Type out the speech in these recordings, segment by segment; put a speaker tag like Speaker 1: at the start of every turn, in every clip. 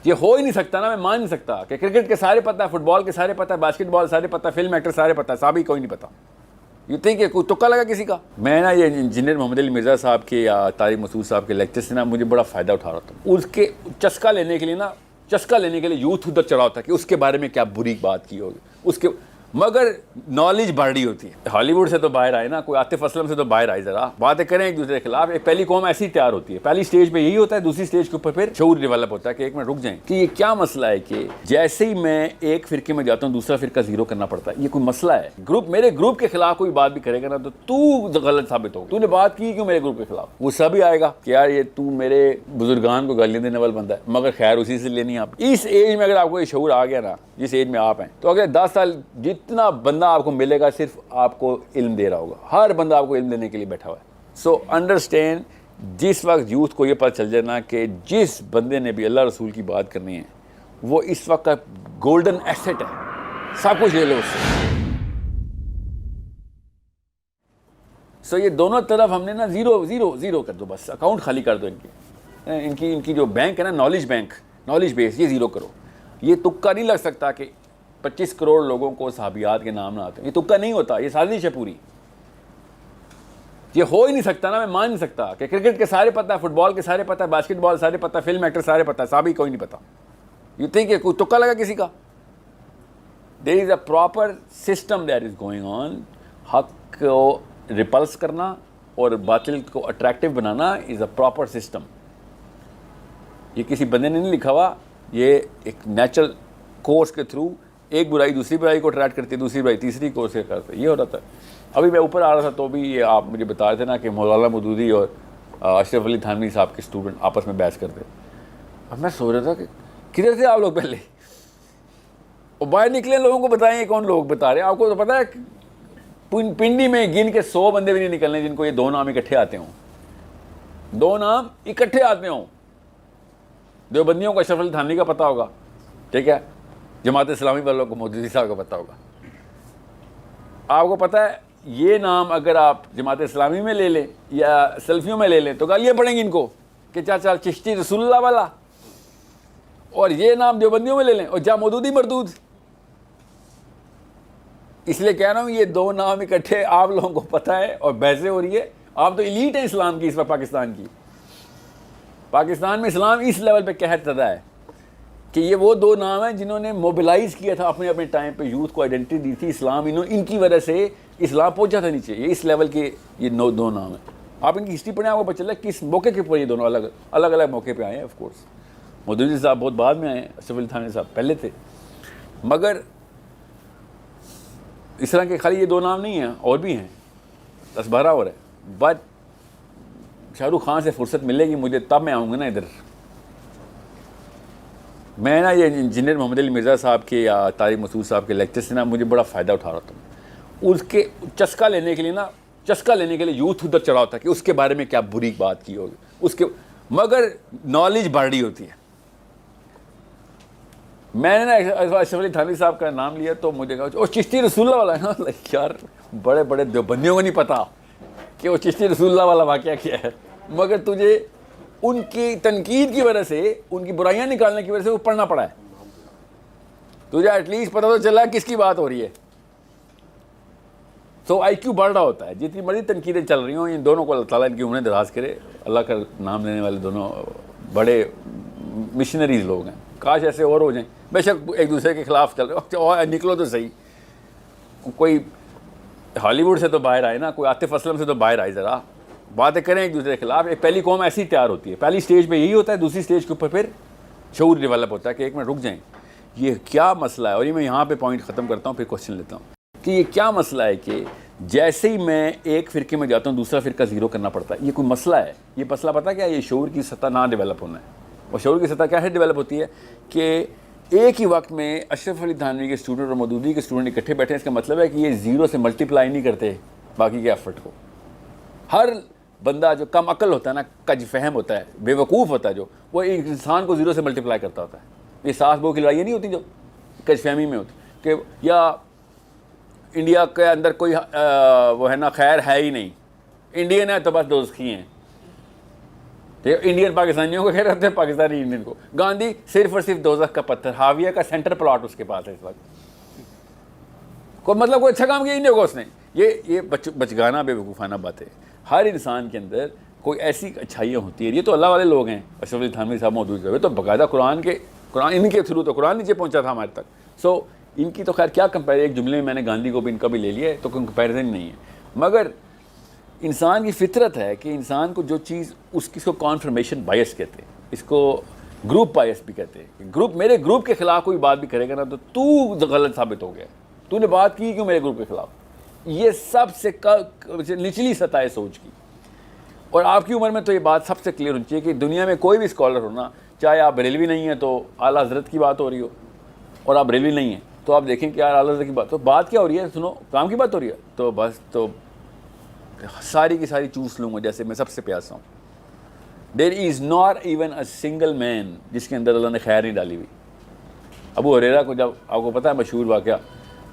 Speaker 1: یہ ہو ہی نہیں سکتا نا, میں مان نہیں سکتا کہ کرکٹ کے سارے پتہ ہے, فٹ بال کے سارے پتہ ہے, باسکٹ بال سارے پتہ ہے, فلم ایکٹر سارے پتہ ہے, صحابی کوئی نہیں پتہ. یہ تھی کہ کوئی تکا لگا کسی کا. میں نا یہ انجینئر محمد علی مرزا صاحب کے یا طارق مسعود صاحب کے لیکچر سے نا مجھے بڑا فائدہ اٹھا رہا تھا. اس کے چسکا لینے کے لیے یوتھ ادھر چڑھا ہوتا ہے کہ اس کے بارے میں کیا بری بات کی ہوگی اس کے, مگر نالج بڑھ رہی ہوتی ہے. ہالی ووڈ سے تو باہر آئے نا, کوئی عاطف اسلم سے تو باہر آئے, ذرا باتیں کریں ایک دوسرے کے خلاف. ایک پہلی قوم ایسی تیار ہوتی ہے, پہلی سٹیج پہ یہی ہوتا ہے, دوسری سٹیج کے اوپر پھر شعور ڈیولپ ہوتا ہے کہ ایک منٹ رک جائیں کہ یہ کیا مسئلہ ہے کہ جیسے ہی میں ایک فرقے میں جاتا ہوں دوسرا فرقہ زیرو کرنا پڑتا ہے. یہ کوئی مسئلہ ہے. میرے گروپ کے خلاف کوئی بات بھی کرے گا نا تو غلط ثابت ہوگا. تو نے بات کی کیوں میرے گروپ کے خلاف, وہ سب ہی آئے گا کہ یار یہ تو میرے بزرگان کو گالیاں دینے والا بندہ ہے, مگر خیر اسی سے لینی. آپ اس ایج میں اگر آپ کو یہ شعور آ گیا نا, جس ایج میں آپ ہیں, تو اگلے 10 سال جتنا بندہ آپ کو ملے گا صرف آپ کو علم دے رہا ہوگا. ہر بندہ آپ کو علم دینے کے لیے بیٹھا ہوا ہے. سو انڈرسٹینڈ, جس وقت یوتھ کو یہ پتہ چل جائے نا کہ جس بندے نے بھی اللہ رسول کی بات کرنی ہے وہ اس وقت کا گولڈن ایسٹ ہے, سب کچھ لے لو اس سے. سو یہ دونوں طرف ہم نے نا زیرو کر دو, بس اکاؤنٹ خالی کر دو ان کی جو بینک ہے نا, نالج بیس, یہ زیرو کرو. یہ تکا نہیں لگ سکتا کہ 25 کروڑ لوگوں کو صحابیات کے نام نہ آتے ہیں. یہ تکا نہیں ہوتا, یہ سازش ہے پوری. یہ ہو ہی نہیں سکتا نا, میں مان نہیں سکتا کہ کرکٹ کے سارے پتہ ہے, فٹ بال کے سارے پتہ ہے, باسکٹ بال سارے پتہ ہے, فلم ایکٹر سارے پتہ ہے, صحابی کوئی نہیں پتہ. یہ تھی کہ کوئی تکا لگا کسی کا. There is a proper system that is going on. حق کو ریپلس کرنا اور باطل کو اٹریکٹیو بنانا از اے پراپر سسٹم. یہ کسی بندے نے نہیں لکھا ہوا, یہ ایک نیچرل کورس کے تھرو ایک برائی دوسری برائی کو اٹریکٹ کرتی ہے, دوسری برائی تیسری کو سے کرتے, یہ ہو رہا تھا. ابھی میں اوپر آ رہا تھا تو بھی یہ آپ مجھے بتا رہے تھے نا کہ مولانا مودودی اور اشرف علی تھانوی صاحب کے اسٹوڈنٹ آپس میں بحث کرتے. اب میں سوچ رہا تھا کہ کدھر تھے آپ لوگ پہلے, اور باہر نکلے لوگوں کو بتائیں یہ کون لوگ بتا رہے ہیں. آپ کو تو پتہ ہے پنڈی میں گن کے 100 بندے بھی نہیں نکلنے جن کو یہ 2 نام اکٹھے آتے ہوں, 2 نام اکٹھے آتے ہوں. دیوبندیوں کو اشرف علی تھانوی کا پتہ ہوگا, ٹھیک ہے, جماعت اسلامی والوں کو مودودی صاحب کا پتہ ہوگا. آپ کو پتہ ہے یہ نام اگر آپ جماعت اسلامی میں لے لیں یا سلفیوں میں لے لیں تو گالیاں پڑیں گی ان کو کہ چاچا چشتی رسول اللہ والا, اور یہ نام دیوبندیوں میں لے لیں اور جا مودودی مردود. اس لیے کہہ رہا ہوں یہ 2 نام اکٹھے آپ لوگوں کو پتہ ہے اور بحثیں ہو رہی ہے. آپ تو ایلیٹ ہیں اسلام کی اس وقت پاکستان کی. پاکستان میں اسلام اس لیول پہ قہر زدہ ہے کہ یہ وہ 2 نام ہیں جنہوں نے موبلائز کیا تھا اپنے ٹائم پہ, یوتھ کو آئیڈینٹی دی تھی اسلام. ان کی وجہ سے اسلام پہنچا تھا نیچے. یہ اس لیول کے یہ 2 نام ہیں. آپ ان کی ہسٹری پڑھیں, آپ کو پتہ چلا کس موقع کے اوپر یہ دونوں الگ موقع پہ آئے ہیں. آف کورس مودودی صاحب بہت بعد میں آئے ہیں, اشرف علی تھانوی صاحب پہلے تھے, مگر اس طرح کے خالی یہ 2 نام نہیں ہیں, اور بھی ہیں 10-12 اور ہیں. بٹ شاہ رخ خان سے فرصت ملے گی مجھے تب میں آؤں گا نا ادھر. میں نا یہ انجینئر محمد علی مرزا صاحب کے یا طارق مسعود صاحب کے لیکچر سے نا مجھے بڑا فائدہ اٹھا رہا تھا. اس کے چسکا لینے کے لیے یوتھ ادھر چڑھا ہوتا ہے کہ اس کے بارے میں کیا بری بات کی ہوگی اس کے, مگر نالج بڑھ رہی ہوتی ہے. میں نے نا اشرف علی تھانوی صاحب کا نام لیا تو مجھے کہا وہ چشتی رسول اللہ والا ہے نا. یار بڑے بڑے دیوبندیوں کو نہیں پتا کہ وہ چشتی رسول اللہ والا واقعہ کیا ہے, مگر تجھے ان کی تنقید کی وجہ سے, ان کی برائیاں نکالنے کی وجہ سے وہ پڑھنا پڑا ہے. تجھے ایٹ لیسٹ پتہ تو چلا کس کی بات ہو رہی ہے. تو آئی کیو بڑھ رہا ہوتا ہے. جتنی بڑی تنقیدیں چل رہی ہوں, ان دونوں کو اللہ تعالیٰ ان کی عمریں دراز کرے. اللہ کا نام لینے والے دونوں بڑے مشنریز لوگ ہیں, کاش ایسے اور ہو جائیں. بے شک ایک دوسرے کے خلاف چل رہے اور نکلو تو صحیح. کوئی ہالی ووڈ سے تو باہر آئے نا, کوئی عاطف اسلم سے تو باہر آئے, ذرا باتیں کریں ایک دوسرے کے خلاف. ایک پہلی قوم ایسی تیار ہوتی ہے, پہلی سٹیج پہ یہی ہوتا ہے, دوسری سٹیج کے اوپر پھر شعور ڈیولپ ہوتا ہے کہ ایک منٹ رک جائیں یہ کیا مسئلہ ہے. اور یہ میں یہاں پہ پوائنٹ ختم کرتا ہوں, پھر کوشچن لیتا ہوں کہ یہ کیا مسئلہ ہے کہ جیسے ہی میں ایک فرقے میں جاتا ہوں دوسرا فرقہ زیرو کرنا پڑتا ہے. یہ کوئی مسئلہ ہے. یہ مسئلہ پتہ کیا ہے, یہ شعور کی سطح نہ ڈیولپ ہونا ہے. اور شعور کی سطح کیسے ڈیولپ ہوتی ہے کہ ایک ہی وقت میں اشرف علی تھانوی کے اسٹوڈنٹ اور مودودی کے اسٹوڈنٹ اکٹھے بیٹھے ہیں. اس کا مطلب ہے کہ یہ زیرو سے ملٹیپلائی نہیں کرتے باقی کے ایفرٹ کو. ہر بندہ جو کم عقل ہوتا ہے نا, کج فہم ہوتا ہے, بے وقوف ہوتا ہے, جو وہ ایک انسان کو زیرو سے ملٹیپلائی کرتا ہوتا ہے. یہ ساس بہو کی لڑائیاں نہیں ہوتی جو کج فہمی میں ہوتی کہ یا انڈیا کے اندر کوئی وہ ہے نا خیر ہے ہی نہیں, انڈین ہے تو بس دوزخی ہیں. انڈین پاکستانیوں کو کہہ رہے تھے, پاکستانی انڈین کو. گاندھی صرف اور صرف دوزخ کا پتھر, حاویہ کا سینٹر پلاٹ اس کے پاس ہے اس وقت. کوئی مطلب کوئی اچھا کام کیا ہی نہیں ہوگا اس نے. یہ بچگانا بے وقوفانہ بات ہے. ہر انسان کے اندر کوئی ایسی اچھائیاں ہوتی ہیں. یہ تو اللہ والے لوگ ہیں, اشرف علی تھانوی صاحب موجود ہوئے تو باقاعدہ قرآن ان کے تھرو تو قرآن نیچے پہنچا تھا ہمارے تک. سو ان کی تو خیر کیا کمپیئر, ایک جملے میں نے گاندھی کو بھی ان کا بھی لے لیا ہے تو کوئی کمپیریزن نہیں ہے. مگر انسان کی فطرت ہے کہ انسان کو جو چیز اس کو کانفرمیشن بائس کہتے ہیں, اس کو گروپ بائس بھی کہتے ہیں. میرے گروپ کے خلاف کوئی بات بھی کرے گا نا تو غلط ثابت ہو گیا, تو نے بات کی کیوں میرے گروپ کے خلاف. یہ سب سے نچلی سطح ہے سوچ کی. اور آپ کی عمر میں تو یہ بات سب سے کلیئر ہونی چاہیے کہ دنیا میں کوئی بھی اسکالر ہونا, چاہے آپ بریلوی نہیں ہیں تو اعلیٰ حضرت کی بات ہو رہی ہو, اور آپ بریلوی نہیں ہیں تو آپ دیکھیں کہ یار اعلیٰ حضرت کی بات, تو بات کیا ہو رہی ہے, سنو کام کی بات ہو رہی ہے, تو بس تو ساری کی ساری چوس لوں گا جیسے میں سب سے پیاسا ہوں. There is not even a single man جس کے اندر اللہ نے خیر نہیں ڈالی ہوئی. ابو ہریرہ کو جب, آپ کو پتہ ہے مشہور واقعہ,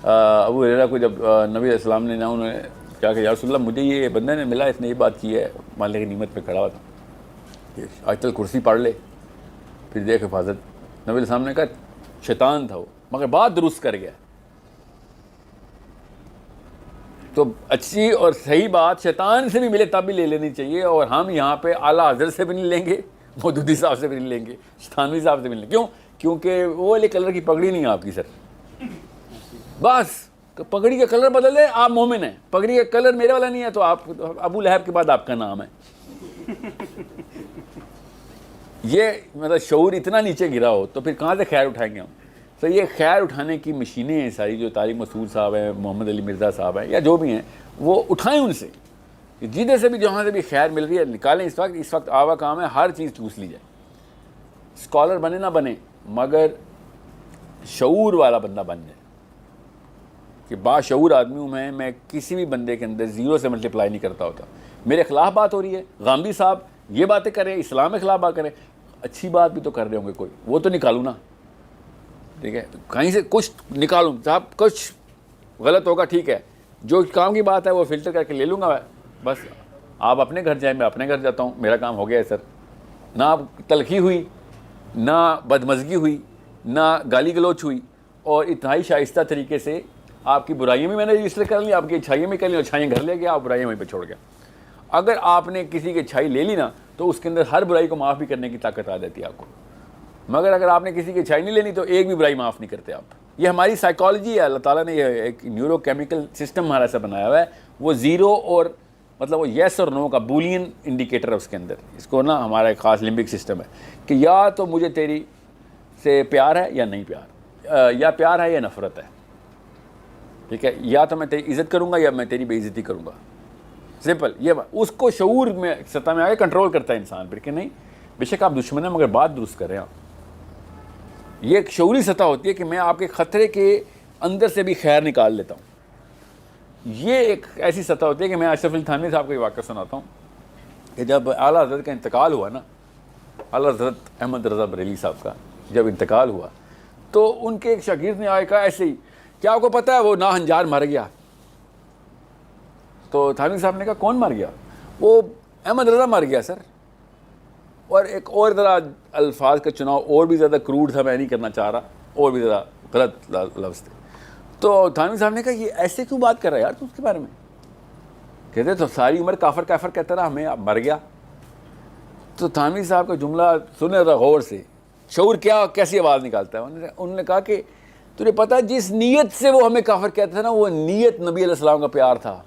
Speaker 1: ابو ہریرہ کو جب نبی علیہ السلام نے انہوں نے کہا کہ یا رسول اللہ مجھے یہ بندے نے ملا, اس نے یہ بات کی ہے, مالک کی نعمت پہ کھڑا ہوا تھا کہ آیت الکرسی پڑھ لے پھر دیکھ حفاظت. نبی علیہ السلام نے کہا شیطان تھا وہ, مگر بات درست کر گیا. تو اچھی اور صحیح بات شیطان سے بھی ملے تب بھی لے لینی چاہیے. اور ہم یہاں پہ اعلیٰ حضرت سے بھی نہیں لیں گے, مودودی صاحب سے بھی نہیں لیں گے, تھانوی صاحب سے بھی نہیں لیں گے. کیوں؟ کیونکہ وہ والے کلر کی پگڑی نہیں ہے آپ کی سر. بس پگڑی کا کلر بدل ہے, آپ مومن ہیں. پگڑی کا کلر میرے والا نہیں ہے تو آپ ابو لہب کے بعد آپ کا نام ہے. یہ مطلب شعور اتنا نیچے گرا ہو تو پھر کہاں سے خیر اٹھائیں گے ہم. تو یہ خیر اٹھانے کی مشینیں ہیں ساری, جو طارق مسعود صاحب ہیں, محمد علی مرزا صاحب ہیں, یا جو بھی ہیں, وہ اٹھائیں ان سے, جدھر سے بھی جہاں سے بھی خیر مل رہی ہے نکالیں. اس وقت آوا کام ہے ہر چیز چوس لی جائے. اسکالر بنے نہ بنے مگر شعور والا بندہ بن جائے کہ باشعور آدمی ہوں میں کسی بھی بندے کے اندر زیرو سے ملٹیپلائی نہیں کرتا ہوتا. میرے خلاف بات ہو رہی ہے, غامدی صاحب یہ باتیں کریں, اسلام کے خلاف بات کریں, اچھی بات بھی تو کر رہے ہوں گے کوئی, وہ تو نکالوں نا. ٹھیک ہے, کہیں سے کچھ نکالوں صاحب, کچھ غلط ہوگا ٹھیک ہے, جو کام کی بات ہے وہ فلٹر کر کے لے لوں گا. بس آپ اپنے گھر جائیں, میں اپنے گھر جاتا ہوں, میرا کام ہو گیا ہے سر. نہ تلخی ہوئی, نہ بدمزگی ہوئی, نہ گالی گلوچ ہوئی, اور اتنائی شائستہ طریقے سے آپ کی برائیاں بھی میں نے رجسٹر کر لی, آپ کی اچھائیاں بھی کر لی, اچھائیاں گھر لے گیا, آپ برائیاں وہیں پہ چھوڑ گیا. اگر آپ نے کسی کی اچھائی لے لی نا تو اس کے اندر ہر برائی کو معاف بھی کرنے کی طاقت آ جاتی ہے آپ کو. مگر اگر آپ نے کسی کی اچھائی نہیں لینی تو ایک بھی برائی معاف نہیں کرتے آپ. یہ ہماری سائیکالوجی ہے, اللہ تعالیٰ نے یہ ایک نیورو کیمیکل سسٹم ہمارا ایسا بنایا ہوا ہے. وہ زیرو اور مطلب وہ یس اور نو کا بولین انڈیکیٹر ہے اس کے اندر. اس کو نا ہمارا ایک خاص لمبک سسٹم ہے کہ یا تو مجھے تیری سے پیار ہے یا نہیں پیار, یا پیار ہے یا نفرت ہے. ٹھیک ہے, یا تو میں تیری عزت کروں گا یا میں تیری بے عزتی کروں گا. سمپل یہ بات. اس کو شعور میں سطح میں آگے کنٹرول کرتا ہے انسان پھر کہ نہیں بے شک آپ دشمن ہیں مگر بات درست کر رہے ہیں آپ. یہ ایک شعوری سطح ہوتی ہے کہ میں آپ کے خطرے کے اندر سے بھی خیر نکال لیتا ہوں. یہ ایک ایسی سطح ہوتی ہے کہ میں اشرف علی تھانوی صاحب کو یہ واقعہ سناتا ہوں کہ جب اعلیٰ حضرت کا انتقال ہوا نا, اعلیٰ حضرت احمد رضا بریلوی صاحب کا جب انتقال ہوا تو ان کے ایک شاگرد نے آئے کہا ایسے ہی, کیا آپ کو پتہ ہے وہ ناہنجار مر گیا. تو تھانوی صاحب نے کہا کون مر گیا؟ وہ احمد رضا مر گیا سر. اور ایک اور ذرا الفاظ کا چناؤ اور بھی زیادہ کروڈ تھا, میں نہیں کرنا چاہ رہا, اور بھی زیادہ غلط لفظ تھے. تو تھانوی صاحب نے کہا یہ ایسے کیوں بات کر رہا ہے یار تو اس کے بارے میں؟ کہتے تو ساری عمر کافر کافر کہتا رہا, ہمیں مر گیا. تو تھانوی صاحب کا جملہ سنے تھا غور سے, شعور کیا کیسی آواز نکالتا ہے. انہوں نے کہا کہ تجھے پتہ ہے جس نیت سے وہ ہمیں کافر کہتا تھا نا, وہ نیت نبی علیہ السلام کا پیار تھا.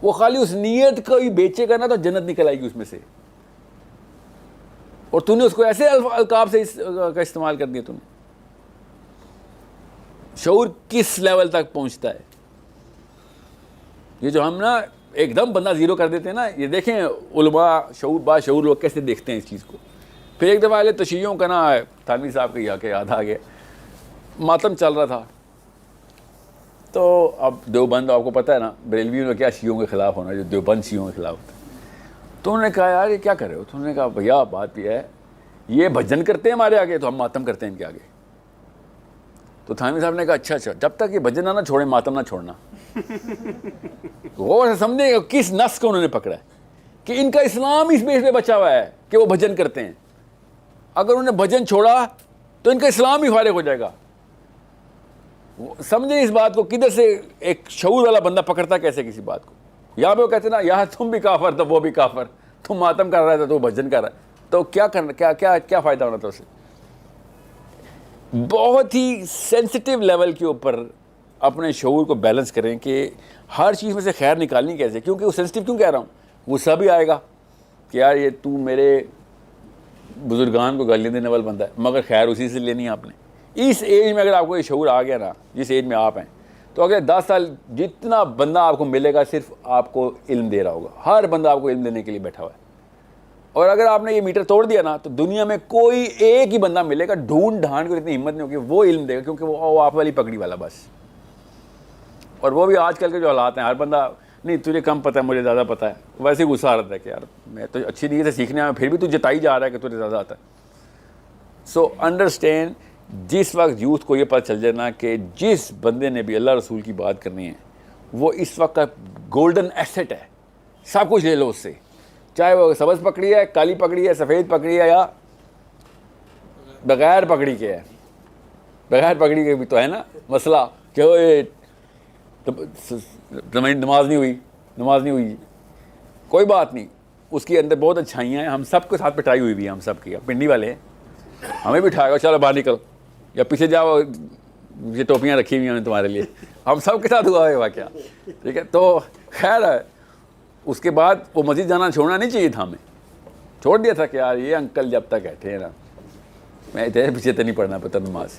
Speaker 1: وہ خالی اس نیت کو ہی بیچے گا نا تو جنت نکل آئے گی اس میں سے. اور تو نے اس کو ایسے القاب سے کا استعمال کر دیا. تو نے شعور کس لیول تک پہنچتا ہے. یہ جو ہم نا ایک دم بندہ زیرو کر دیتے ہیں نا, یہ دیکھیں علماء شعور با شعور لوگ کیسے دیکھتے ہیں اس چیز کو. پھر ایک دفعہ والے تشیعوں کا نا تھانوی صاحب کا یاد آ گیا, ماتم چل رہا تھا. تو اب دیوبند آپ کو پتہ ہے نا بریلویوں نے کیا شیعوں کے خلاف ہونا, جو دیوبند شیعوں کے خلاف ہوتا ہے. تو انہوں نے کہا یار یہ کیا کر رہے ہو؟ تو انہوں نے کہا بھیا بات یہ ہے, یہ بھجن کرتے ہیں ہمارے آگے تو ہم ماتم کرتے ہیں ان کے آگے. تو تھانوی صاحب نے کہا اچھا جب تک یہ بھجن نہ چھوڑیں ماتم نہ چھوڑنا. غور سے سمجھیں کس نس کو انہوں نے پکڑا ہے. کہ ان کا اسلام اس بیس پہ بچا ہوا ہے کہ وہ بھجن کرتے ہیں. اگر انہوں نے بھجن چھوڑا تو ان کا اسلام بھی فارغ ہو جائے گا. سمجھیں اس بات کو, کدھر سے ایک شعور والا بندہ پکڑتا کیسے کسی بات کو. یہاں پہ وہ کہتے ہیں نا, یہاں تم بھی کافر تو وہ بھی کافر, تم ماتم کر رہا تھا تو وہ بھجن کر رہا ہے, تو کیا کرنا, کیا فائدہ ہونا تھا اسے. بہت ہی سینسٹیو لیول کے اوپر اپنے شعور کو بیلنس کریں کہ ہر چیز میں سے خیر نکالنی کیسے. کیونکہ وہ سینسٹیو کیوں کہہ رہا ہوں, وہ سب ہی آئے گا کہ یار یہ تو میرے بزرگان کو گالیاں دینے والا بندہ ہے, مگر خیر اسی سے لینی ہے آپ نے. اس ایج میں اگر آپ کو یہ شعور آ گیا نا, جس ایج میں آپ ہیں, تو اگلے 10 سال جتنا بندہ آپ کو ملے گا صرف آپ کو علم دے رہا ہوگا. ہر بندہ آپ کو علم دینے کے لیے بیٹھا ہوا ہے. اور اگر آپ نے یہ میٹر توڑ دیا نا, تو دنیا میں کوئی ایک ہی بندہ ملے گا ڈھونڈ ڈھانڈ کو, اتنی ہمت نہیں ہوگی, وہ علم دے گا, کیونکہ وہ آپ والی پگڑی والا بس. اور وہ بھی آج کل کے جو حالات ہیں, ہر بندہ نہیں تجھے کم پتہ ہے مجھے زیادہ پتہ ہے, ویسے ہی غصہ آ رہا ہے کہ یار میں تو اچھی نیت سے سیکھنے آیا, پھر بھی تو جتائی جا رہا ہے کہ تجھے زیادہ آتا ہے. سو انڈرسٹینڈ, جس وقت یوتھ کو یہ پتہ چل جائے نا کہ جس بندے نے بھی اللہ رسول کی بات کرنی ہے وہ اس وقت کا گولڈن ایسٹ ہے, سب کچھ لے لو اس سے, چاہے وہ سبز پکڑی ہے, کالی پکڑی ہے, سفید پکڑی ہے, یا بغیر پکڑی کے ہے. بغیر پکڑی کے بھی تو ہے نا مسئلہ کہ وہ نماز نہیں ہوئی, کوئی بات نہیں, اس کے اندر بہت اچھائیاں ہیں. ہم سب کے ساتھ پٹائی ہوئی بھی ہے, ہم سب کی, پنڈی والے ہیں, ہمیں بھی اٹھائے گا, چلو باہر نکلو, یا پیچھے جاؤ, یہ ٹوپیاں رکھی ہوئی ہیں تمہارے لیے, ہم سب کے ساتھ ہوا ہے واقعہ, ٹھیک ہے. تو خیر ہے, اس کے بعد وہ مسجد جانا چھوڑنا نہیں چاہیے تھا, ہمیں چھوڑ دیا تھا کہ یار یہ انکل جب تک بیٹھے ہیں نا, میں تیرے پیچھے تو نہیں پڑھنا پتا نماز.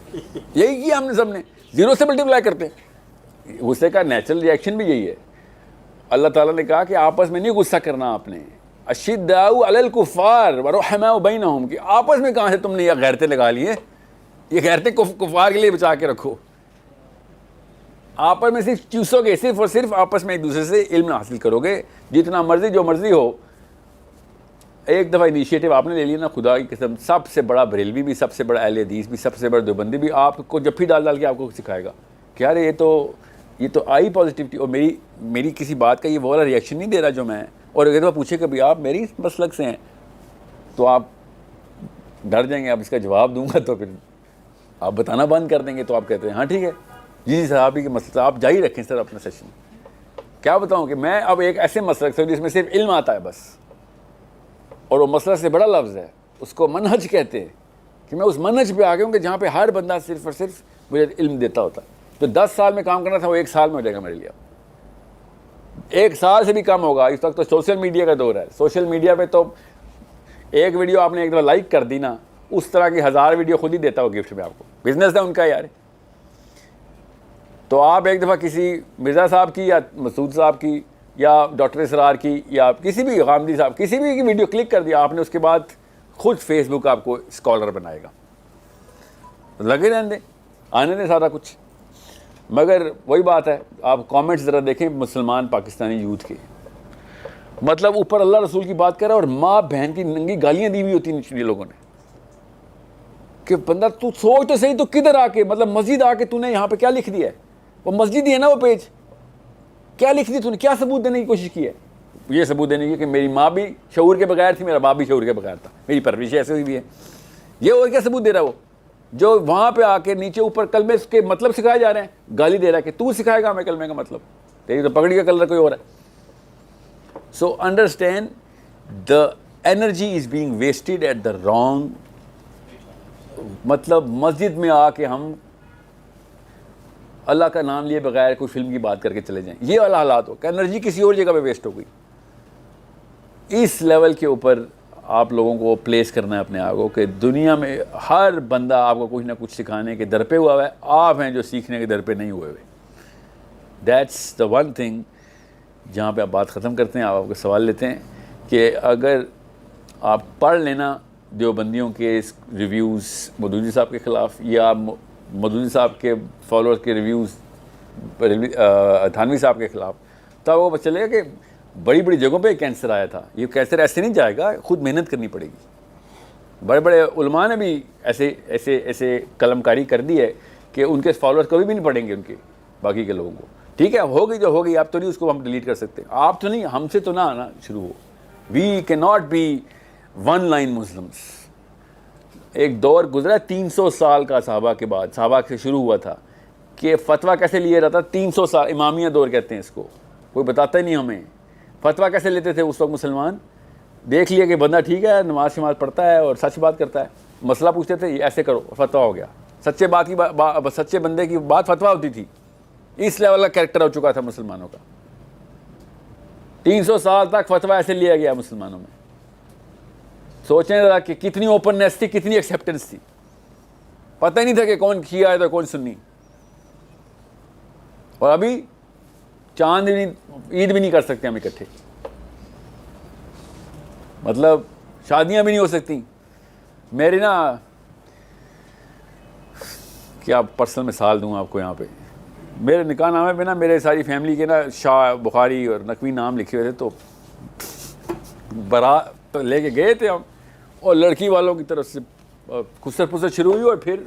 Speaker 1: یہی کیا ہم نے سب نے, 0 سے ملٹیپلائی کرتے ہیں. غصے کا نیچرل ریئیکشن بھی یہی ہے. اللہ تعالیٰ نے کہا کہ آپس میں نہیں غصہ کرنا آپ نے, اشداء علی الکفار ورحماء بینہم, کہ آپس میں کہاں سے تم نے یہ غیرتیں لگا لی ہیں, یہ غیرتیں کفار کے لیے بچا کے رکھو. آپس میں صرف چوسو گے, صرف اور صرف آپس میں ایک دوسرے سے علم حاصل کرو گے, جتنا مرضی جو مرضی ہو. ایک دفعہ انیشیٹو آپ نے لے لیا نا, خدا کی قسم, سب سے بڑا بریلوی بھی, سب سے بڑا اہل حدیث بھی, سب سے بڑا دیوبندی بھی آپ کو جفی ڈال کے آپ کو سکھائے گا کہ یار یہ تو آئی پازیٹیوٹی. اور میری کسی بات کا یہ وہ والا ریئیکشن نہیں دے رہا جو میں, اور اگر وہ پوچھے کہ آپ میری مسلک سے ہیں تو آپ ڈر جائیں گے, آپ اس کا جواب دوں گا تو پھر آپ بتانا بند کر دیں گے. تو آپ کہتے ہیں ہاں ٹھیک ہے جی صاحب ہی کے مسئلہ آپ جاری رکھیں سر اپنا سیشن. کیا بتاؤں کہ میں اب ایک ایسے مسلک سے جس میں صرف علم آتا ہے بس, اور وہ مسئلہ سے بڑا لفظ ہے, اس کو منہج کہتے ہیں, کہ میں اس منہج پہ آ گیا ہوں کہ جہاں پہ ہر بندہ صرف اور صرف مجھے علم دیتا ہوتا. تو 10 سال میں کام کرنا تھا وہ 1 سال میں ہو جائے گا میرے لیے. 1 سال سے بھی کم ہوگا. اس وقت تو سوشل میڈیا کا دور ہے. سوشل میڈیا پہ تو ایک ویڈیو آپ نے ایک دفعہ لائک کر دی نا, اس طرح کی 1000 ویڈیو خود ہی دیتا ہو گفٹ میں آپ کو. بزنس ہے ان کا یار. تو آپ ایک دفعہ کسی مرزا صاحب کی یا مسعود صاحب کی یا ڈاکٹر اسرار کی یا کسی بھی غامدی صاحب کسی بھی کی ویڈیو کلک کر دیا آپ نے, اس کے بعد خود فیس بک آپ کو اسکالر بنائے گا. لگے رہنے دیں, آنے دیں سارا کچھ. مگر وہی بات ہے, آپ کامنٹس ذرا دیکھیں مسلمان پاکستانی یوتھ کے, مطلب اوپر اللہ رسول کی بات کر رہا ہے اور ماں بہن کی ننگی گالیاں دی ہوئی ہوتی ہیں لوگوں نے, کہ بندہ تو سوچ تو صحیح, تو کدھر آ کے مطلب مسجد آ کے تو نے یہاں پہ کیا لکھ دیا ہے, وہ مسجد ہی ہے نا وہ پیج, کیا لکھ دی تو نے, کیا ثبوت دینے کی کوشش کی ہے. یہ ثبوت دینے کی کہ میری ماں بھی شعور کے بغیر تھی, میرا باپ بھی شعور کے بغیر تھا, میری پرورش ایسے ہوئی بھی ہے. یہ اور کیا ثبوت دے رہا ہے وہ, جو وہاں پہ آ کے نیچے اوپر کلمے کے مطلب سکھائے جا رہے ہیں, گالی دے رہا ہے کہ تو سکھائے گا ہمیں کلمے کا مطلب, تیری تو پگڑی کا کلر کوئی اور ہے. So understand the energy is being wasted at the wrong. مطلب مسجد میں آ کے ہم اللہ کا نام لیے بغیر کوئی فلم کی بات کر کے چلے جائیں, یہ والا حالات ہو کہ انرجی کسی اور جگہ پہ ویسٹ ہو گئی. اس لیول کے اوپر آپ لوگوں کو پلیس کرنا ہے اپنے آپ کو کہ دنیا میں ہر بندہ آپ کو کچھ نہ کچھ سکھانے کے در پہ ہوا ہے, آپ ہیں جو سیکھنے کے در پہ نہیں ہوئے ہوئے. دیٹس دا ون تھنگ جہاں پہ آپ بات ختم کرتے ہیں. آپ کے سوال لیتے ہیں کہ اگر آپ پڑھ لینا دیوبندیوں کے ریویوز مودودی صاحب کے خلاف یا مودودی صاحب کے فالوورز کے ریویوز تھانوی صاحب کے خلاف, تب وہ پتہ چلے گا کہ بڑی بڑی جگہوں پہ کینسر آیا تھا. یہ کینسر ایسے نہیں جائے گا, خود محنت کرنی پڑے گی. بڑے بڑے علماء نے بھی ایسے قلم کاری کر دی ہے کہ ان کے فالوورز کبھی بھی نہیں پڑھیں گے ان کے باقی کے لوگوں کو. ٹھیک ہے, ہوگی جو ہوگی, آپ تو نہیں اس کو ہم ڈیلیٹ کر سکتے, آپ تو نہیں, ہم سے تو نہ آنا شروع ہو, وی کی not be one line Muslims. ایک دور گزرا 300 سال کا صحابہ کے بعد, صحابہ سے شروع ہوا تھا کہ فتویٰ کیسے لیا جاتا. 300 سال امامیہ دور کہتے ہیں اس کو, کوئی بتاتا ہی نہیں ہمیں. فتویٰ کیسے لیتے تھے اس وقت مسلمان؟ دیکھ لیا کہ بندہ ٹھیک ہے, نماز شماز پڑھتا ہے اور سچ بات کرتا ہے, مسئلہ پوچھتے تھے یہ ایسے کرو, فتویٰ ہو گیا. سچے بندے کی بات فتویٰ ہوتی تھی. اس لیول کا کریکٹر ہو چکا تھا مسلمانوں کا. 300 سال تک فتویٰ ایسے لیا گیا مسلمانوں میں. سوچیں ذرا کہ کتنی اوپننیس تھی, کتنی ایکسیپٹنس تھی. پتہ ہی نہیں تھا کہ کون شیعہ ہے تو کون سنی. اور ابھی چاند بھی نہیں, عید بھی نہیں کر سکتے ہم اکٹھے, مطلب شادیاں بھی نہیں ہو سکتی. میری نا کیا پرسنل مثال دوں آپ کو یہاں پہ. میرے نکاح نامے پہ نا میرے ساری فیملی کے نا شاہ, بخاری اور نقوی نام لکھے ہوئے تھے. تو برات لے کے گئے تھے ہم, اور لڑکی والوں کی طرف سے خسر پسر شروع ہوئی, اور پھر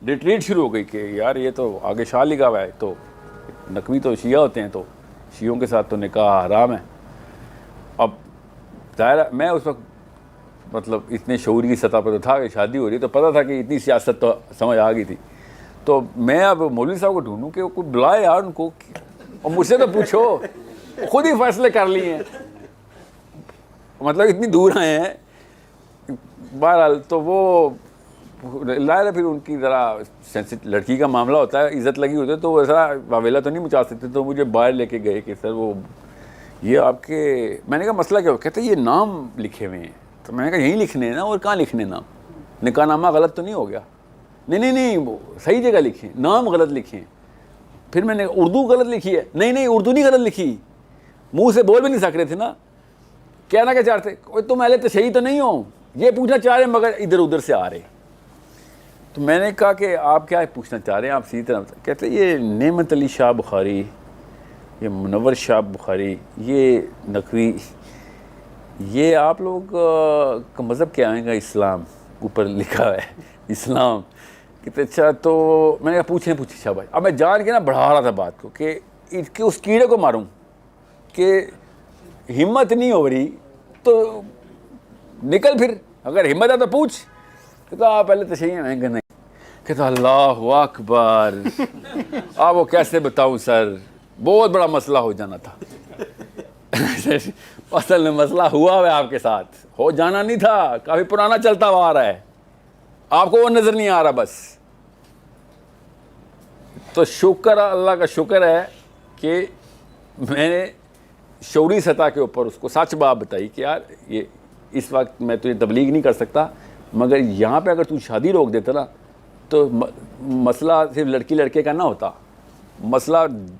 Speaker 1: ریٹریٹ شروع ہو گئی کہ یار یہ تو آگے شاہ لکھا ہوا ہے, تو نقوی تو شیعہ ہوتے ہیں, تو شیعوں کے ساتھ تو نکاح حرام ہے. اب ظاہر میں اس وقت مطلب اتنے شعور کی سطح پہ تو تھا کہ شادی ہو رہی, تو پتہ تھا کہ اتنی سیاست تو سمجھ آ گئی تھی. تو میں اب مولوی صاحب کو ڈھونڈوں کہ کوئی بلائے یار ان کو, اور مجھ سے تو پوچھو, خود ہی فیصلے کر لیے ہیں, مطلب اتنی دور آئے ہیں. بہرحال تو وہ ظاہر ہے پھر ان کی ذرا لڑکی کا معاملہ ہوتا ہے, عزت لگی ہوتی ہے, تو وہ ذرا واویلا تو نہیں مچا سکتے. تو مجھے باہر لے کے گئے کہ سر وہ یہ آپ کے, میں نے کہا مسئلہ کیا ہو, کہتے یہ نام لکھے ہوئے ہیں. تو میں نے کہا یہیں لکھنے ہیں نا, اور کہاں لکھنے نام, نکاح نامہ غلط تو نہیں ہو گیا؟ نہیں وہ صحیح جگہ لکھیں, نام غلط لکھیں. پھر میں نے اردو غلط لکھی ہے. نہیں اردو نہیں غلط لکھی, منہ سے بول بھی نہیں سک رہے تھے نا, کہنا کیا چاہتے تم اہل تشیع تو نہیں ہو, یہ پوچھنا چاہ رہے ہیں مگر ادھر ادھر سے آ رہے. تو میں نے کہا کہ آپ کیا پوچھنا چاہ رہے ہیں, آپ سیدھی طرح. کہتے یہ نعمت علی شاہ بخاری, یہ منور شاہ بخاری, یہ نقوی, یہ آپ لوگ کا مذہب کیا آئے گا؟ اسلام اوپر لکھا ہے اسلام. کہتے اچھا. تو میں نے کہا پوچھیں شاہ بھائی. اب میں جان کے نا بڑھا رہا تھا بات کو کہ اس کیڑے کو ماروں, کہ ہمت نہیں ہو رہی تو نکل پھر, اگر ہمت ہے تو پوچھ. کہتا آپ پہلے تشیع ہیں؟ کہ نہیں. کہتا اللہ اکبر, آپ وہ کیسے بتاؤں سر, بہت بڑا مسئلہ ہو جانا تھا. اصل میں مسئلہ ہوا ہے آپ کے ساتھ, ہو جانا نہیں تھا, کافی پرانا چلتا ہوا آ رہا ہے, آپ کو وہ نظر نہیں آ رہا بس. تو شکر اللہ کا شکر ہے کہ میں نے شعوری سطح کے اوپر اس کو سچ بات بتائی کہ یار یہ اس وقت میں تجھے تبلیغ نہیں کر سکتا, مگر یہاں پہ اگر تو شادی روک دیتا نا تو مسئلہ صرف لڑکی لڑکے کا نہ ہوتا, مسئلہ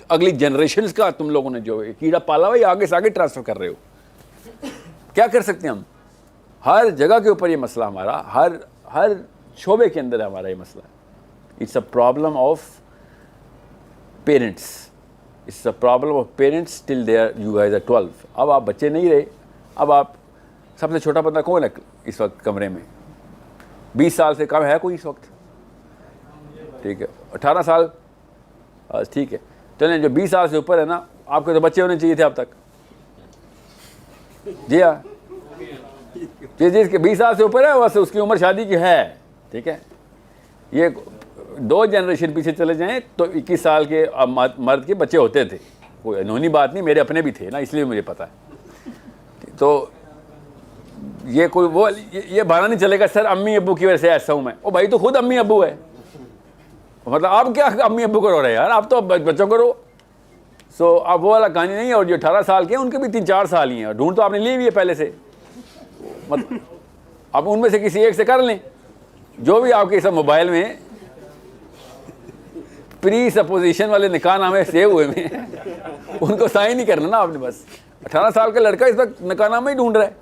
Speaker 1: اگلی جنریشنز کا. تم لوگوں نے جو کیڑا پالا ہوا یہ آگے سے آگے ٹرانسفر کر رہے ہو. کیا کر سکتے ہیں ہم؟ ہر جگہ کے اوپر یہ مسئلہ ہمارا, ہر شعبے کے اندر ہمارا یہ مسئلہ ہے. It's a problem of parents, it's a problem of parents till they are you guys are 12. اب آپ بچے نہیں رہے, اب آپ سب سے چھوٹا بندہ کون ہے اس وقت کمرے میں؟ 20 سال سے کم ہے کوئی اس وقت؟ ٹھیک ہے 18 سال, ٹھیک ہے چلیں. جو 20 سال سے اوپر ہے نا, آپ کے تو بچے ہونے چاہیے تھے اب تک. جی ہاں, جس کے 20 سال سے اوپر ہے بس اس کی عمر شادی کی ہے. ٹھیک ہے, یہ 2 جنریشن پیچھے چلے جائیں تو 21 سال کے مرد کے بچے ہوتے تھے. کوئی انہونی بات نہیں, میرے اپنے بھی تھے نا, اس لیے مجھے پتا ہے. تو یہ کوئی وہ یہ بہانا نہیں چلے گا سر امی ابو کی وجہ سے ایسا ہوں میں. او بھائی تو خود امی ابو ہے, مطلب آپ کیا امی ابو کو رو رہے ہیں یار, آپ تو بچوں کو رو. سو اب وہ والا کہانی نہیں ہے. اور جو 18 سال کے ہیں ان کے بھی 3-4 سال ہی ہیں, ڈھونڈ تو آپ نے لی ہوئی ہے پہلے سے, مطلب آپ ان میں سے کسی ایک سے کر لیں. جو بھی آپ کے سب موبائل میں پری سپوزیشن والے نکاح نامے سیو ہوئے ہیں ان کو سائن نہیں کرنا نا آپ نے. بس 18 سال کا لڑکا اس وقت نکاح نامہ ہی ڈھونڈ رہا ہے.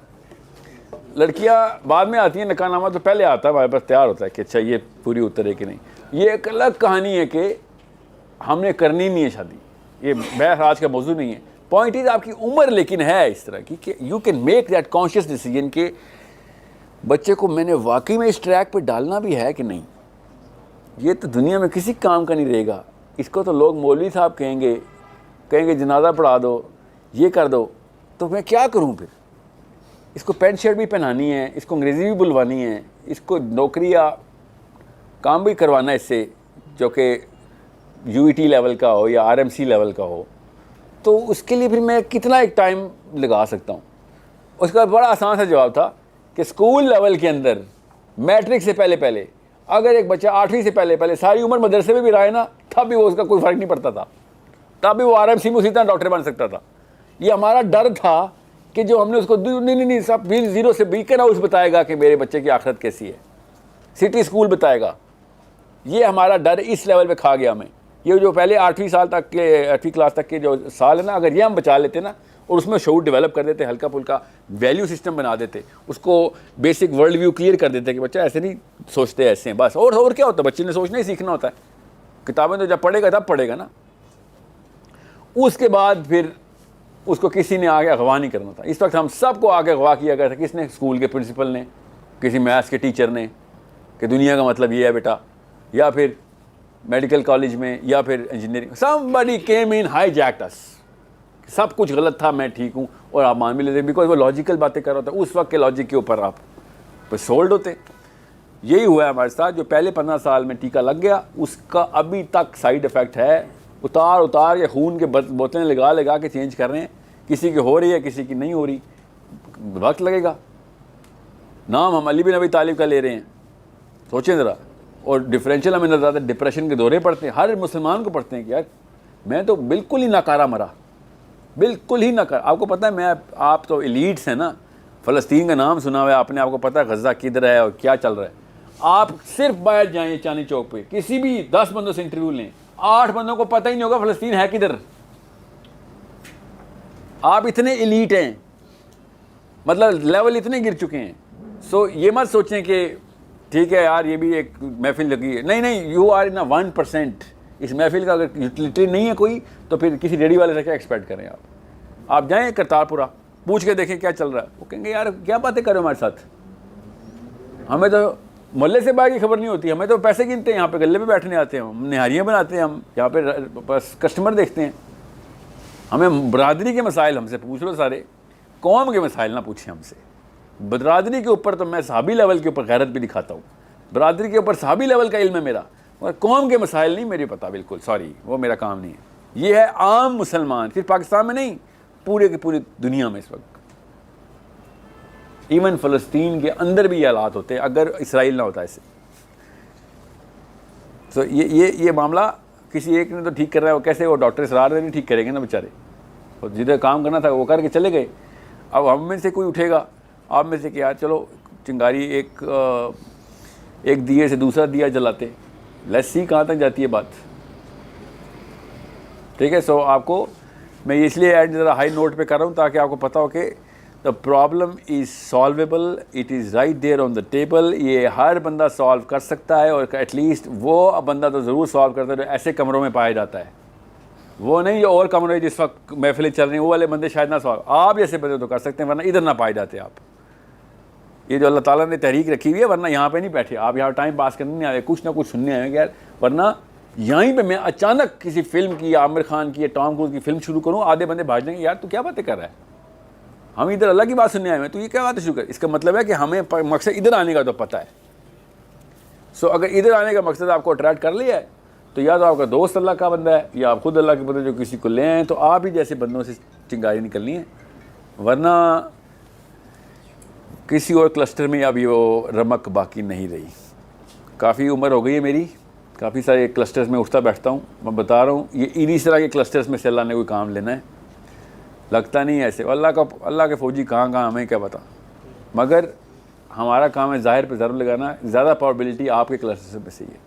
Speaker 1: لڑکیاں بعد میں آتی ہیں, نکاح نامہ تو پہلے آتا ہے, ہمارے پاس تیار ہوتا ہے کہ اچھا یہ پوری اترے کہ نہیں. یہ ایک الگ کہانی ہے کہ ہم نے کرنی نہیں ہے شادی, یہ بحث آج کا موضوع نہیں ہے. پوائنٹ از آپ کی عمر لیکن ہے اس طرح کی کہ you can make that conscious decision کہ بچے کو میں نے واقعی میں اس ٹریک پہ ڈالنا بھی ہے کہ نہیں. یہ تو دنیا میں کسی کام کا نہیں رہے گا. اس کو تو لوگ مولوی صاحب کہیں گے جنازہ پڑھا دو, یہ کر دو, تو میں کیا کروں پھر؟ اس کو پینٹ شرٹ بھی پہنانی ہے, اس کو انگریزی بھی بلوانی ہے, اس کو نوکری یا کام بھی کروانا ہے اس سے جو کہ یو ای ٹی لیول کا ہو یا آر ایم سی لیول کا ہو, تو اس کے لیے پھر میں کتنا ایک ٹائم لگا سکتا ہوں. اس کا بڑا آسان سا جواب تھا کہ اسکول لیول کے اندر میٹرک سے پہلے اگر ایک بچہ 8ویں سے پہلے ساری عمر مدرسے میں بھی رہے نا, تب بھی وہ اس کا کوئی فرق نہیں پڑتا تھا, تب بھی وہ آر ایم سی میں اسی طرح ڈاکٹر بن سکتا تھا. یہ ہمارا ڈر تھا کہ جو ہم نے اس کو نہیں سب زیرو سے بیکن ہاؤس بتائے گا کہ میرے بچے کی آخرت کیسی ہے, سٹی اسکول بتائے گا. یہ ہمارا ڈر اس لیول پہ کھا گیا ہمیں. یہ جو پہلے 8ویں کلاس تک کے جو سال ہے نا, اگر یہ ہم بچا لیتے نا اور اس میں شعور ڈیولپ کر دیتے, ہلکا پھلکا ویلیو سسٹم بنا دیتے, اس کو بیسک ورلڈ ویو کلیئر کر دیتے کہ بچہ ایسے نہیں سوچتے, ایسے ہیں بس. اور کیا ہوتا ہے, بچے نے سوچنا ہی سیکھنا ہوتا ہے. کتابیں تو جب پڑھے گا تب پڑھے گا نا. اس کے بعد پھر اس کو کسی نے آگے اغوا نہیں کرنا تھا. اس وقت ہم سب کو آگے اغوا کیا گیا تھا. کس نے؟ اسکول کے پرنسپل نے, کسی میتھس کے ٹیچر نے کہ دنیا کا مطلب یہ ہے بیٹا, یا پھر میڈیکل کالج میں, یا پھر engineering. somebody came in hijacked us. سب کچھ غلط تھا, میں ٹھیک ہوں, اور آپ مان بھی لیتے بیکاز وہ لاجیکل باتیں کر رہا ہوتا. اس وقت کے لاجک کے اوپر آپ سولڈ ہوتے. یہی ہوا ہے ہمارے ساتھ. جو پہلے 15 سال میں ٹیکہ لگ گیا, اس کا ابھی تک سائیڈ افیکٹ ہے. اتار کے خون کے بوتلیں لگا کے چینج کر رہے ہیں. کسی کی ہو رہی ہے, کسی کی نہیں ہو رہی, وقت لگے گا. نام ہم علی بن ابی طالب کا لے رہے ہیں, سوچیں ذرا. اور ڈفرینشیل ہمیں نظر آتا ہے, ڈپریشن کے دورے پڑتے ہیں, ہر مسلمان کو پڑھتے ہیں کہ یار میں تو بالکل ہی ناکارہ مرا, بالکل ہی ناکارہ. آپ کو پتہ ہے, میں آپ تو ایلیٹس ہیں نا, فلسطین کا نام سنا ہوا ہے آپ نے, آپ کو پتہ ہے غزہ کدھر ہے اور کیا چل رہا ہے. آپ صرف باہر جائیں چاندنی چوک پہ, کسی بھی 10 بندوں سے انٹرویو لیں, 8 بندوں کو پتہ ہی نہیں ہوگا فلسطین ہے کدھر. آپ اتنے ایلیٹ ہیں, مطلب لیول اتنے گر چکے ہیں. سو یہ مت سوچیں کہ ٹھیک ہے یار یہ بھی ایک محفل لگی ہے. نہیں, یو آر ان 1%. اس محفل کا اگر یوٹیلیٹی نہیں ہے کوئی, تو پھر کسی ریڈی والے سے کیا ایکسپیکٹ کریں آپ جائیں کرتارپورہ, پوچھ کے دیکھیں کیا چل رہا ہے. وہ کہیں گے یار کیا باتیں کر رہے ہو ہمارے ساتھ, ہمیں تو محلے سے باہر کی خبر نہیں ہوتی, ہمیں تو پیسے گنتے ہیں, یہاں پہ گلے پہ بیٹھنے آتے ہیں, ہم نہاریاں بناتے ہیں, ہم یہاں پہ بس کسٹمر دیکھتے ہیں. ہمیں برادری کے مسائل ہم سے پوچھ لو سارے, قوم کے مسائل نہ پوچھیں ہم سے. برادری کے اوپر تو میں صحابی لیول کے اوپر غیرت بھی دکھاتا ہوں, برادری کے اوپر صحابی لیول کا علم ہے میرا, مگر قوم کے مسائل نہیں میرے پتہ, بالکل سوری, وہ میرا کام نہیں ہے. یہ ہے عام مسلمان, صرف پاکستان میں نہیں, پورے کی پوری دنیا میں اس وقت. ایون فلسطین کے اندر بھی یہ حالات ہوتے ہیں اگر اسرائیل نہ ہوتا ایسے. تو یہ معاملہ کسی ایک نے تو ٹھیک کر رہا ہے, وہ کیسے, وہ ڈاکٹر اسرار نے نہیں ٹھیک کریں گے نا بیچارے, اور جدھر کام کرنا تھا وہ کر کے چلے گئے. اب ہم میں سے کوئی اٹھے گا, آپ میں سے کہ یار چلو چنگاری ایک دیے سے دوسرا دیا جلاتے, لیٹس سی کہاں تک جاتی ہے بات. ٹھیک ہے. سو آپ کو میں اس لیے ایڈ ذرا ہائی نوٹ پہ کر رہا ہوں تاکہ آپ کو پتہ ہو کہ the problem is solvable, it is right there on the table. یہ ہر بندہ سالو کر سکتا ہے, اور ایٹ لیسٹ وہ بندہ تو ضرور سالو کرتا ہے جو ایسے کمروں میں پایا جاتا ہے. وہ نہیں جو اور کمرے جس وقت محفلیں چل رہی ہیں وہ والے بندے شاید نہ سالو, آپ جیسے بندے تو کر سکتے ہیں, ورنہ ادھر نہ پائے جاتے آپ. یہ جو اللہ تعالیٰ نے تحریک رکھی ہوئی ہے, ورنہ یہاں پہ نہیں بیٹھے آپ, یہاں ٹائم پاس کرنے نہیں آئے, کچھ نہ کچھ سننے آئے یار. ورنہ یہیں پہ میں اچانک کسی فلم کی, عامر خان کی یا ٹام کروز کی فلم شروع کروں, آدھے بندے بھاگ جائیں گے, یار تو کیا باتیں کر رہا ہے, ہم ادھر اللہ کی بات سننے آئے ہیں, تو یہ کیا بات شروع کر. اس کا مطلب ہے کہ ہمیں مقصد ادھر آنے کا تو پتہ ہے. سو اگر ادھر آنے کا مقصد آپ کو اٹریکٹ کر لیا ہے, تو یا تو آپ کا دوست اللہ کا بندہ ہے, یا آپ خود اللہ کے بندے جو کسی کو لے آئیں, تو آپ ہی جیسے بندوں سے چنگاری نکلنی ہے. ورنہ کسی اور کلسٹر میں اب وہ رمق باقی نہیں رہی. کافی عمر ہو گئی ہے میری, کافی سارے کلسٹرز میں اٹھتا بیٹھتا ہوں. میں بتا رہا ہوں یہ انہی طرح کے کلسٹرز میں سے اللہ نے کوئی کام لینا ہے, لگتا نہیں ایسے. اللہ کے فوجی کہاں ہمیں کیا پتا, مگر ہمارا کام ہے ظاہر پہ ضرب لگانا. زیادہ پرابیلٹی آپ کے کلسٹر میں سے ہی ہے.